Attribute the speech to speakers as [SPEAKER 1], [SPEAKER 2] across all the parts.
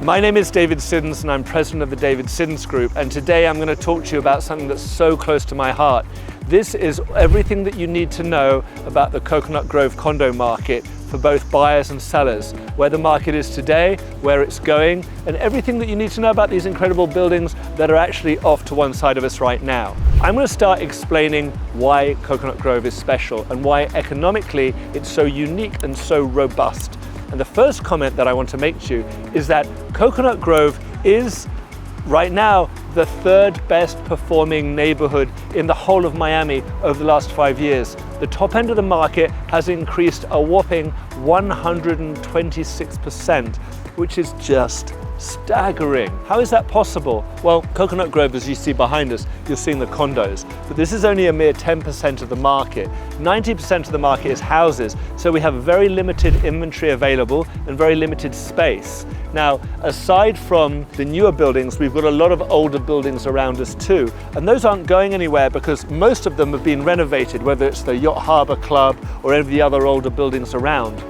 [SPEAKER 1] My name is David Siddons and I'm president of the David Siddons Group, and today I'm going to talk to you about something that's so close to my heart. This is everything that you need to know about the Coconut Grove condo market for both buyers and sellers, where the market is today, where it's going, and everything that you need to know about these incredible buildings that are actually off to one side of us right now. I'm going to start explaining why Coconut Grove is special and why economically it's so unique and so robust. And the first comment that I want to make to you is that Coconut Grove is right now the third best performing neighborhood in the whole of Miami over the last 5 years. The top end of the market has increased a whopping 126%, which is just staggering. How is that possible? Well, Coconut Grove, as you see behind us, you're seeing the condos, but this is only a mere 10% of the market. 90% of the market is houses, so we have very limited inventory available and very limited space. Now, aside from the newer buildings, we've got a lot of older buildings around us too, and those aren't going anywhere because most of them have been renovated, whether it's the Yacht Harbor Club or any of the other older buildings around.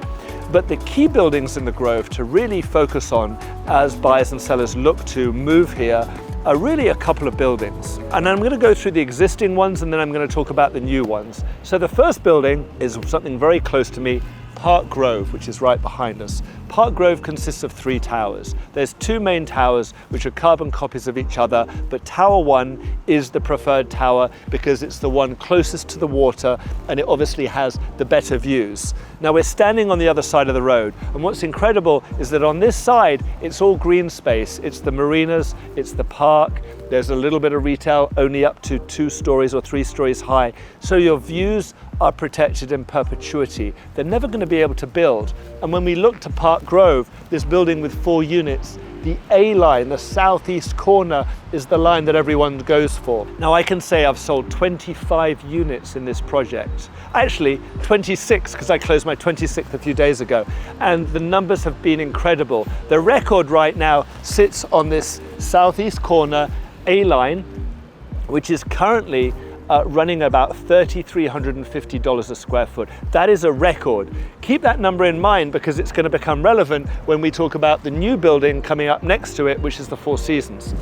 [SPEAKER 1] But the key buildings in the Grove to really focus on as buyers and sellers look to move here are really a couple of buildings. And I'm going to go through the existing ones and then I'm going to talk about the new ones. So the first building is something very close to me, Park Grove, which is right behind us. Park Grove consists of 3 towers. There's 2 main towers which are carbon copies of each other, but Tower 1 is the preferred tower because it's the one closest to the water and it obviously has the better views. Now we're standing on the other side of the road, and what's incredible is that on this side it's all green space. It's the marinas, it's the park, there's a little bit of retail only up to 2 stories or 3 stories high. So your views are protected in perpetuity. They're never going to be able to build. And when we look to Park Grove, this building with 4 units, the A line, the southeast corner, is the line that everyone goes for. Now I can say I've sold 25 units in this project. Actually 26, because I closed my 26th a few days ago. And the numbers have been incredible. The record right now sits on this southeast corner A line, which is currently running about $3,350 a square foot. That is a record. Keep that number in mind because it's going to become relevant when we talk about the new building coming up next to it, which is the Four Seasons.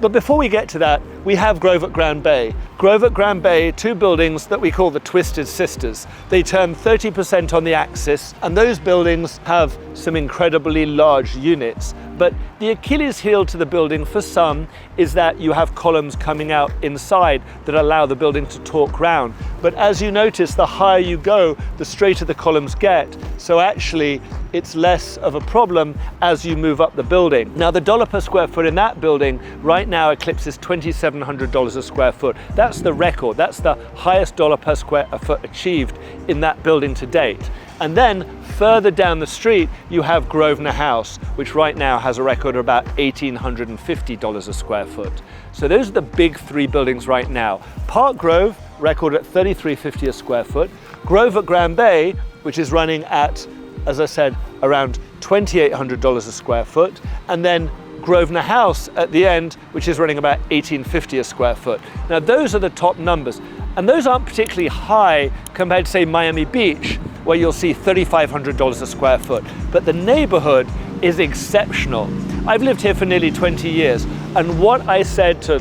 [SPEAKER 1] But before we get to that, we have Grove at Grand Bay. Grove at Grand Bay, 2 buildings that we call the Twisted Sisters. They turn 30% on the axis, and those buildings have some incredibly large units. But the Achilles heel to the building for some is that you have columns coming out inside that allow the building to torque round. But as you notice, the higher you go, the straighter the columns get. So actually, it's less of a problem as you move up the building. Now, the dollar per square foot in that building right now eclipses $2,700 a square foot. That's the record. That's the highest dollar per square foot achieved in that building to date. And then further down the street, you have Grovenor House, which right now has a record of about $1,850 a square foot. So those are the big 3 buildings right now. Park Grove, record at $3,350 a square foot. Grove at Grand Bay, which is running at, as I said, around $2,800 a square foot. And then Grovenor House at the end, which is running about $1,850 a square foot. Now those are the top numbers. And those aren't particularly high compared to, say, Miami Beach, where you'll see $3,500 a square foot. But the neighborhood is exceptional. I've lived here for nearly 20 years, and what I said to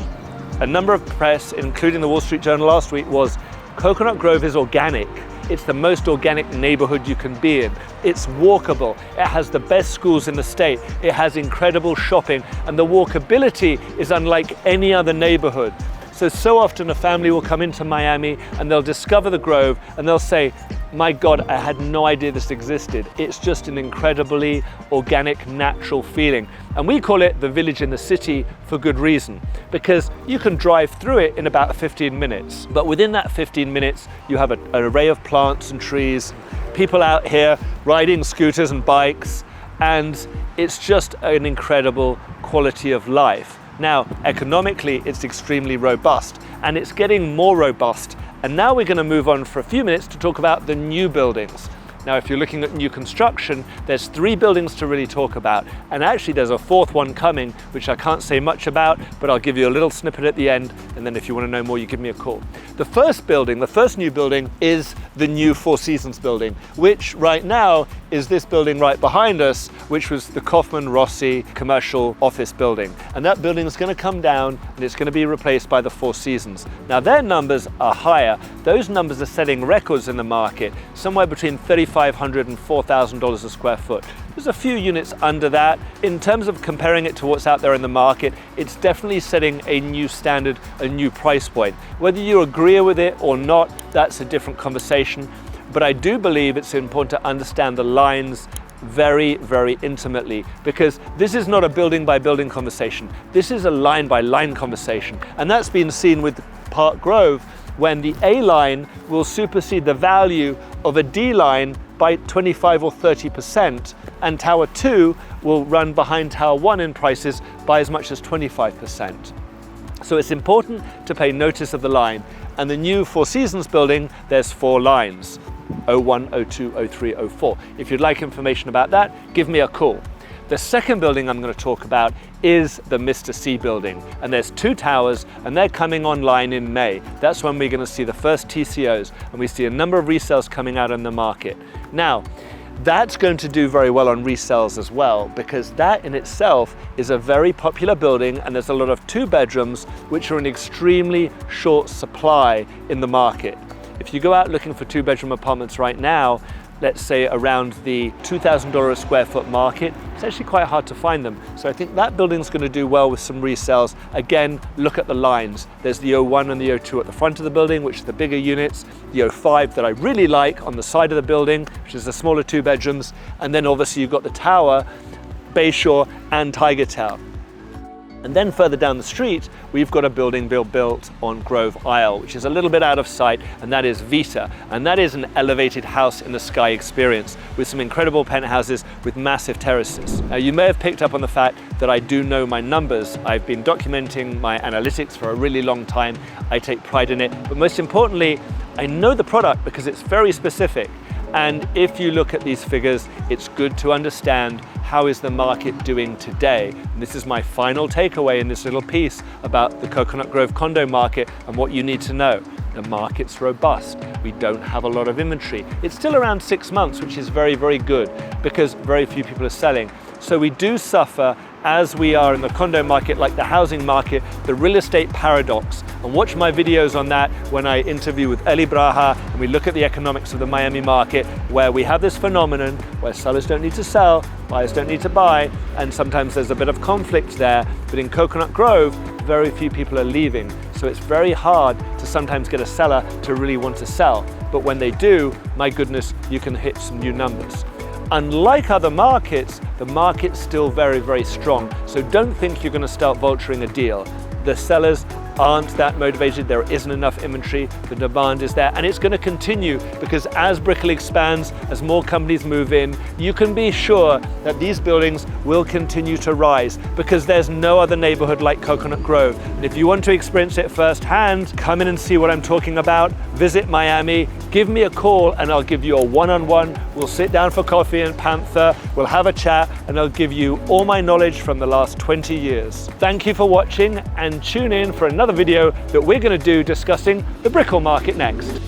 [SPEAKER 1] a number of press, including the Wall Street Journal last week, was Coconut Grove is organic. It's the most organic neighborhood you can be in. It's walkable. It has the best schools in the state. It has incredible shopping, and the walkability is unlike any other neighborhood. So often a family will come into Miami and they'll discover the Grove and they'll say, my God, I had no idea this existed. It's just an incredibly organic, natural feeling. And we call it the village in the city for good reason, because you can drive through it in about 15 minutes. But within that 15 minutes, you have an array of plants and trees, people out here riding scooters and bikes, and it's just an incredible quality of life. Now, economically, it's extremely robust, and it's getting more robust. And now we're going to move on for a few minutes to talk about the new buildings. Now, if you're looking at new construction, there's 3 buildings to really talk about. And actually there's a 4th one coming, which I can't say much about, but I'll give you a little snippet at the end. And then if you want to know more, you give me a call. The first building, the first new building, is the new Four Seasons building, which right now is this building right behind us, which was the Kaufman Rossi commercial office building. And that building is going to come down and it's going to be replaced by the Four Seasons. Now their numbers are higher. Those numbers are setting records in the market, somewhere between $3,500 and $4,000 a square foot. There's a few units under that. In terms of comparing it to what's out there in the market, it's definitely setting a new standard, a new price point. Whether you agree with it or not, that's a different conversation. But I do believe it's important to understand the lines very, very intimately, because this is not a building by building conversation. This is a line by line conversation. And that's been seen with Park Grove, when the A line will supersede the value of a D line by 25 or 30%, and Tower 2 will run behind Tower 1 in prices by as much as 25%. So it's important to pay notice of the line. And the new Four Seasons building, there's 4 lines, 01, 02, 03, 04. If you'd like information about that, give me a call. The second building I'm going to talk about is the Mr. C building, and there's 2 towers and they're coming online in May. That's when we're going to see the first TCOs, and we see a number of resales coming out in the market. Now, that's going to do very well on resales as well, because that in itself is a very popular building, and there's a lot of 2 bedrooms which are in extremely short supply in the market. If you go out looking for 2-bedroom apartments right now, let's say around the $2,000 a square foot market, it's actually quite hard to find them. So I think that building's going to do well with some resales. Again, look at the lines. There's the 01 and the 02 at the front of the building, which are the bigger units, the 05 that I really like on the side of the building, which is the smaller 2 bedrooms, and then obviously you've got the tower, Bayshore and Tiger Tower. And then further down the street, we've got a building built on Grove Isle, which is a little bit out of sight, and that is Vita. And that is an elevated house in the sky experience with some incredible penthouses with massive terraces. Now, you may have picked up on the fact that I do know my numbers. I've been documenting my analytics for a really long time. I take pride in it, but most importantly, I know the product because it's very specific. And if you look at these figures, it's good to understand how is the market doing today. And this is my final takeaway in this little piece about the Coconut Grove condo market and what you need to know. The market's robust. We don't have a lot of inventory. It's still around 6 months, which is very, very good because very few people are selling. So we do suffer, as we are in the condo market, like the housing market, the real estate paradox. And watch my videos on that when I interview with Eli Braha and we look at the economics of the Miami market, where we have this phenomenon where sellers don't need to sell, buyers don't need to buy, and sometimes there's a bit of conflict there. But in Coconut Grove, very few people are leaving. So it's very hard to sometimes get a seller to really want to sell. But when they do, my goodness, you can hit some new numbers. Unlike other markets, the market's still very, very strong. So don't think you're going to start vulturing a deal. The sellers aren't that motivated. There isn't enough inventory. The demand is there, and it's going to continue because as Brickell expands, as more companies move in, you can be sure that these buildings will continue to rise because there's no other neighborhood like Coconut Grove. And if you want to experience it firsthand, come in and see what I'm talking about. Visit Miami, give me a call, and I'll give you a one-on-one. We'll sit down for coffee and Panther, we'll have a chat, and I'll give you all my knowledge from the last 20 years. Thank you for watching, and tune in for another video that we're going to do discussing the Brickell market next.